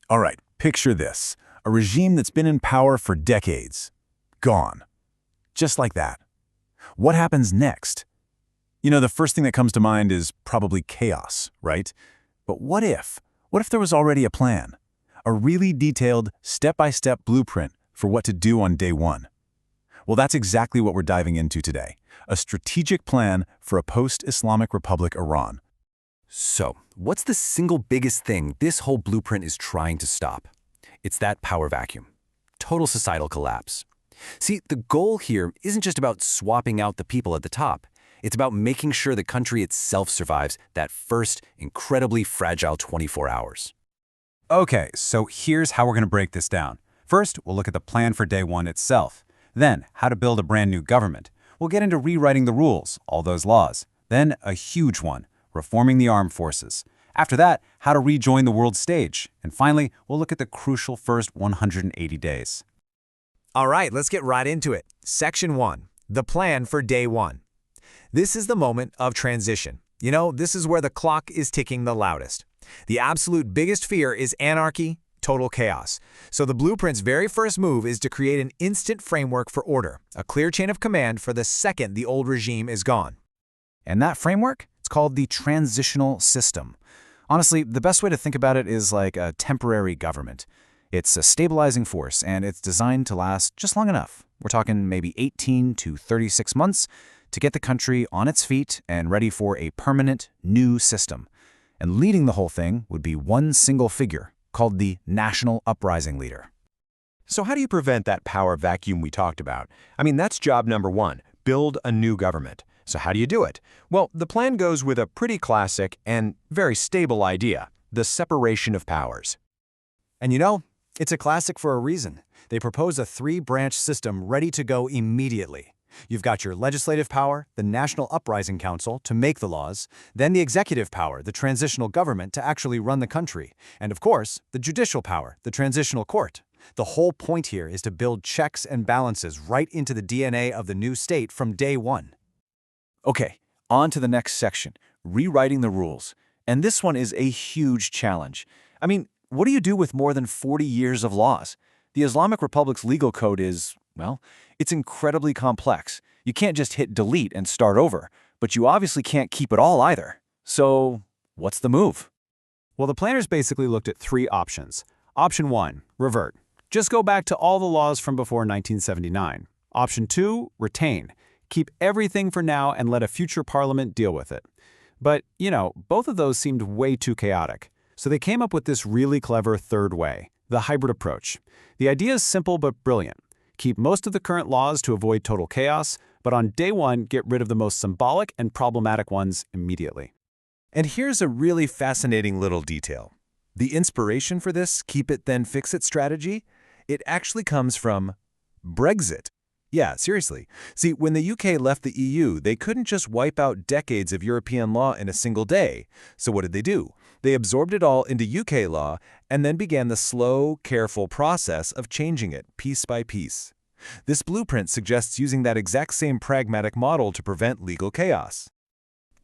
All right, picture this. A regime that's been in power for decades. Gone. Just like that. What happens next? You know, the first thing that comes to mind is probably chaos, right? But what if? What if there was already a plan? A really detailed, step-by-step blueprint for what to do on day one. Well, that's exactly what we're diving into today. A strategic plan for a post-Islamic Republic Iran. So, what's the single biggest thing this whole blueprint is trying to stop? It's that power vacuum. Total societal collapse. See, the goal here isn't just about swapping out the people at the top. It's about making sure the country itself survives that first, incredibly fragile 24 hours. Okay, so here's how we're going to break this down. First, we'll look at the plan for day one itself. Then, how to build a brand new government. We'll get into rewriting the rules, all those laws. Then, a huge one, reforming the armed forces. After that, how to rejoin the world stage. And finally, we'll look at the crucial first 180 days. All right, let's get right into it. Section 1, the plan for day one. This is the moment of transition. You know, this is where the clock is ticking the loudest. The absolute biggest fear is anarchy, total chaos. So the blueprint's very first move is to create an instant framework for order, a clear chain of command for the second the old regime is gone. And that framework? It's called the transitional system. Honestly, the best way to think about it is like a temporary government. It's a stabilizing force, and it's designed to last just long enough. We're talking maybe 18 to 36 months to get the country on its feet and ready for a permanent, new system. And leading the whole thing would be one single figure, called the National Uprising Leader. So how do you prevent that power vacuum we talked about? I mean, that's job number one, build a new government. So how do you do it? Well, the plan goes with a pretty classic and very stable idea, the separation of powers. And you know, it's a classic for a reason. They propose a three-branch system ready to go immediately. You've got your legislative power, the National Uprising Council, to make the laws, then the executive power, the transitional government, to actually run the country, and of course, the judicial power, the transitional court. The whole point here is to build checks and balances right into the DNA of the new state from day one. Okay, on to the next section, rewriting the rules. And this one is a huge challenge. I mean, what do you do with more than 40 years of laws? The Islamic Republic's legal code is, well, it's incredibly complex. You can't just hit delete and start over, but you obviously can't keep it all either. So, what's the move? Well, the planners basically looked at three options. Option 1, revert. Just go back to all the laws from before 1979. Option 2, retain. Keep everything for now and let a future parliament deal with it. But, you know, both of those seemed way too chaotic. So they came up with this really clever third way, the hybrid approach. The idea is simple but brilliant. Keep most of the current laws to avoid total chaos, but on day one, get rid of the most symbolic and problematic ones immediately. And here's a really fascinating little detail. The inspiration for this keep it then fix it strategy, it actually comes from Brexit. Yeah, seriously. See, when the UK left the EU, they couldn't just wipe out decades of European law in a single day. So what did they do? They absorbed it all into UK law and then began the slow, careful process of changing it piece by piece. This blueprint suggests using that exact same pragmatic model to prevent legal chaos.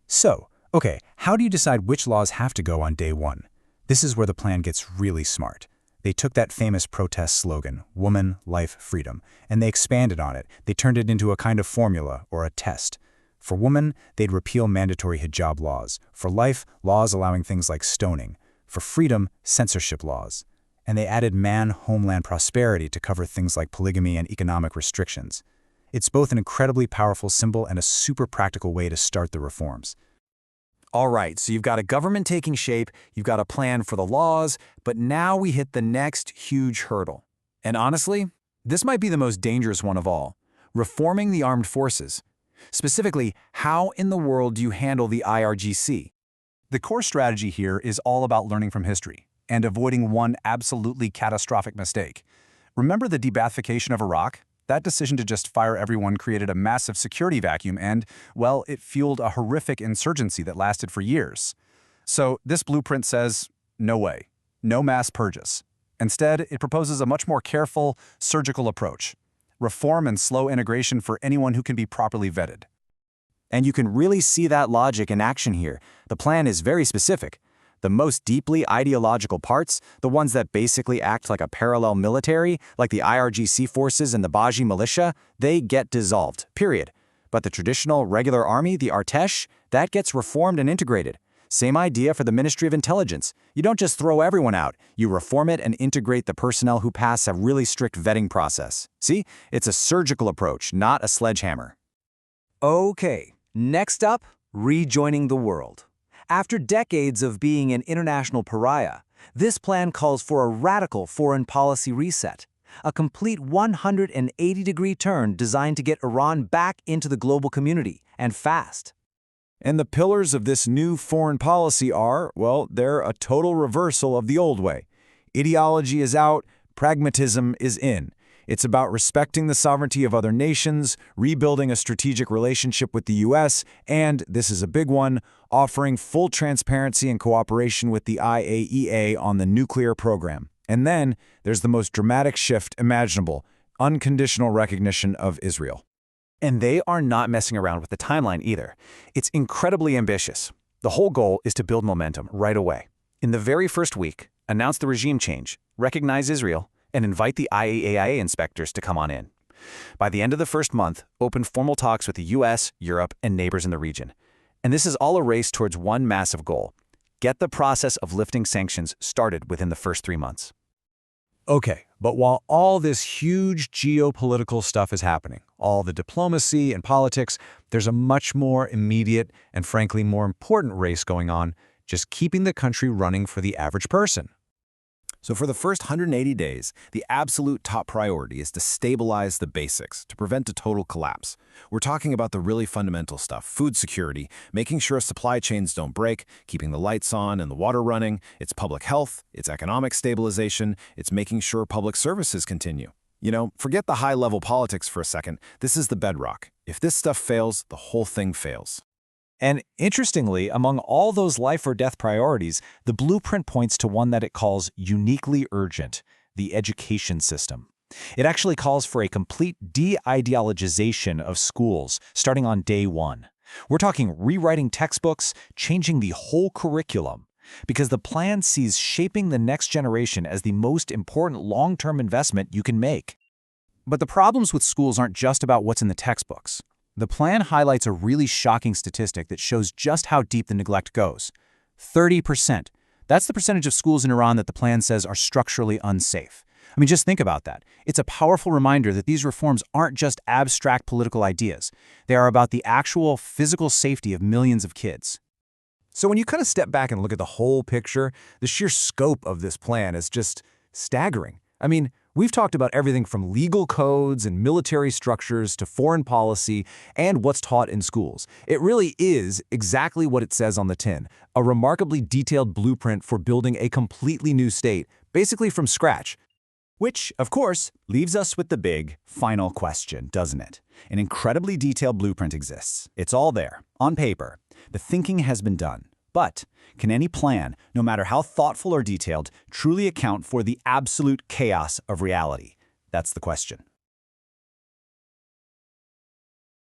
So, okay, how do you decide which laws have to go on day one? This is where the plan gets really smart. They took that famous protest slogan, Woman, Life, Freedom, and they expanded on it. They turned it into a kind of formula or a test. For women, they'd repeal mandatory hijab laws. For life, laws allowing things like stoning. For freedom, censorship laws. And they added man-homeland prosperity to cover things like polygamy and economic restrictions. It's both an incredibly powerful symbol and a super practical way to start the reforms. All right, so you've got a government taking shape, you've got a plan for the laws, but now we hit the next huge hurdle. And honestly, this might be the most dangerous one of all, reforming the armed forces. Specifically, how in the world do you handle the IRGC? The core strategy here is all about learning from history and avoiding one absolutely catastrophic mistake. Remember the de-Baathification of Iraq? That decision to just fire everyone created a massive security vacuum and, well, it fueled a horrific insurgency that lasted for years. So this blueprint says, no way, no mass purges. Instead, it proposes a much more careful, surgical approach. Reform and slow integration for anyone who can be properly vetted. And you can really see that logic in action here. The plan is very specific. The most deeply ideological parts, the ones that basically act like a parallel military, like the IRGC forces and the Baji militia, they get dissolved, period. But the traditional, regular army, the Artesh, that gets reformed and integrated. Same idea for the Ministry of Intelligence. You don't just throw everyone out. You reform it and integrate the personnel who pass a really strict vetting process. See? It's a surgical approach, not a sledgehammer. Okay, next up, rejoining the world. After decades of being an international pariah, this plan calls for a radical foreign policy reset, a complete 180-degree turn designed to get Iran back into the global community, and fast. And the pillars of this new foreign policy are, well, they're a total reversal of the old way. Ideology is out, pragmatism is in. It's about respecting the sovereignty of other nations, rebuilding a strategic relationship with the U.S., and, this is a big one, offering full transparency and cooperation with the IAEA on the nuclear program. And then, there's the most dramatic shift imaginable, unconditional recognition of Israel. And they are not messing around with the timeline either. It's incredibly ambitious. The whole goal is to build momentum right away. In the very first week, announce the regime change, recognize Israel, and invite the IAEA inspectors to come on in. By the end of the first month, open formal talks with the US, Europe, and neighbors in the region. And this is all a race towards one massive goal: get the process of lifting sanctions started within the first 3 months. Okay, but while all this huge geopolitical stuff is happening, all the diplomacy and politics, there's a much more immediate and frankly more important race going on, just keeping the country running for the average person. So for the first 180 days, the absolute top priority is to stabilize the basics, to prevent a total collapse. We're talking about the really fundamental stuff: food security, making sure supply chains don't break, keeping the lights on and the water running. It's public health, it's economic stabilization, it's making sure public services continue. You know, forget the high-level politics for a second. This is the bedrock. If this stuff fails, the whole thing fails. And interestingly, among all those life-or-death priorities, the blueprint points to one that it calls uniquely urgent: the education system. It actually calls for a complete de-ideologization of schools starting on day one. We're talking rewriting textbooks, changing the whole curriculum, because the plan sees shaping the next generation as the most important long-term investment you can make. But the problems with schools aren't just about what's in the textbooks. The plan highlights a really shocking statistic that shows just how deep the neglect goes. 30%. That's the percentage of schools in Iran that the plan says are structurally unsafe. I mean, just think about that. It's a powerful reminder that these reforms aren't just abstract political ideas. They are about the actual physical safety of millions of kids. So when you kind of step back and look at the whole picture, the sheer scope of this plan is just staggering. I mean, we've talked about everything from legal codes and military structures to foreign policy and what's taught in schools. It really is exactly what it says on the tin: a remarkably detailed blueprint for building a completely new state, basically from scratch. Which, of course, leaves us with the big, final question, doesn't it? An incredibly detailed blueprint exists. It's all there, on paper. The thinking has been done. But can any plan, no matter how thoughtful or detailed, truly account for the absolute chaos of reality? That's the question.